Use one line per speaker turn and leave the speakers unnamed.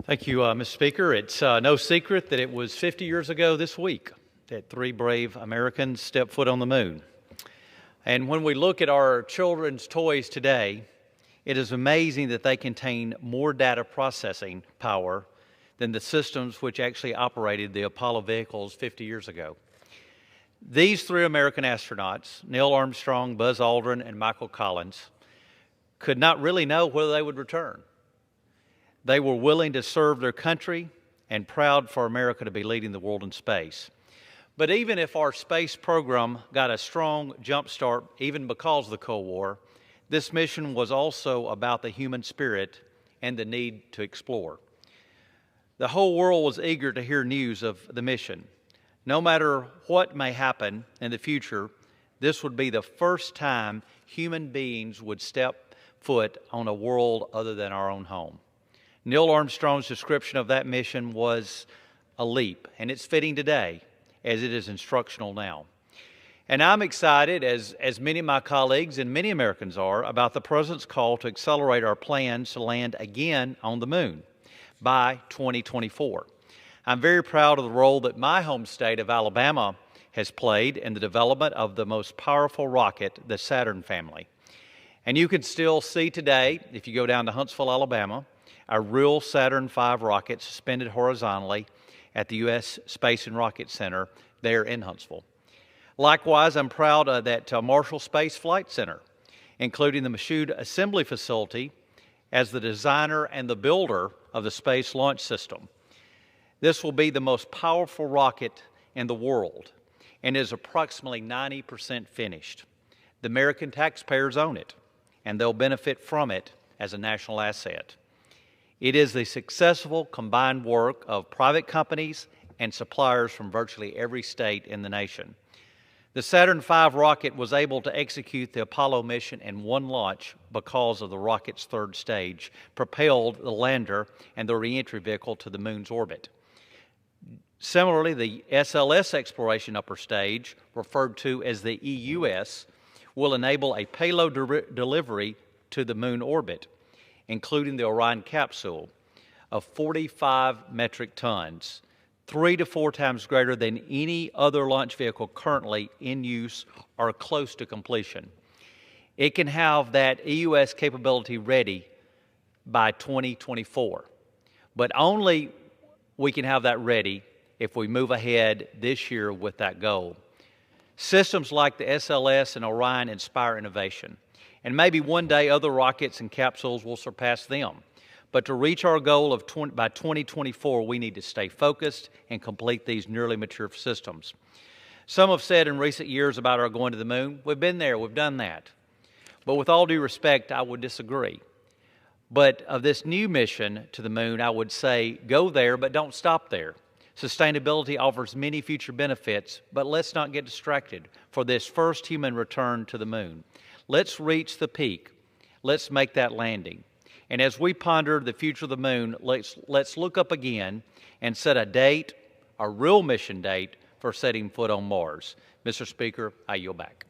Thank you, Mr. Speaker. It's no secret that it was 50 years ago this week that three brave Americans stepped foot on the moon. And when we look at our children's toys today, it is amazing that they contain more data processing power than the systems which actually operated the Apollo vehicles 50 years ago. These three American astronauts, Neil Armstrong, Buzz Aldrin, and Michael Collins, could not really know whether they would return. They were willing to serve their country and proud for America to be leading the world in space. But even if our space program got a strong jump start, even because of the Cold War, this mission was also about the human spirit and the need to explore. The whole world was eager to hear news of the mission. No matter what may happen in the future, this would be the first time human beings would step foot on a world other than our own home. Neil Armstrong's description of that mission was a leap, and it's fitting today as it is instructional now. And I'm excited, as many of my colleagues and many Americans are, about the President's call to accelerate our plans to land again on the moon by 2024. I'm very proud of the role that my home state of Alabama has played in the development of the most powerful rocket, the Saturn family. And you can still see today, if you go down to Huntsville, Alabama, a real Saturn V rocket suspended horizontally at the U.S. Space and Rocket Center there in Huntsville. Likewise, I'm proud that Marshall Space Flight Center, including the Michoud Assembly Facility, as the designer and the builder of the Space Launch System. This will be the most powerful rocket in the world and is approximately 90% finished. The American taxpayers own it, and they'll benefit from it as a national asset. It is the successful combined work of private companies and suppliers from virtually every state in the nation. The Saturn V rocket was able to execute the Apollo mission in one launch because of the rocket's third stage, propelled the lander and the reentry vehicle to the moon's orbit. Similarly, the SLS exploration upper stage, referred to as the EUS, will enable a payload delivery to the moon orbit, including the Orion capsule, of 45 metric tons, 3 to 4 times greater than any other launch vehicle currently in use or close to completion. It can have that EUS capability ready by 2024, but only we can have that ready if we move ahead this year with that goal. Systems like the SLS and Orion inspire innovation. And maybe one day other rockets and capsules will surpass them. But to reach our goal of by 2024, we need to stay focused and complete these nearly mature systems. Some have said in recent years about our going to the moon, we've been there, we've done that. But with all due respect, I would disagree. But of this new mission to the moon, I would say go there, but don't stop there. Sustainability offers many future benefits, but let's not get distracted for this first human return to the moon. Let's reach the peak. Let's make that landing. And as we ponder the future of the moon, let's look up again and set a date, a real mission date, for setting foot on Mars. Mr. Speaker, I yield back.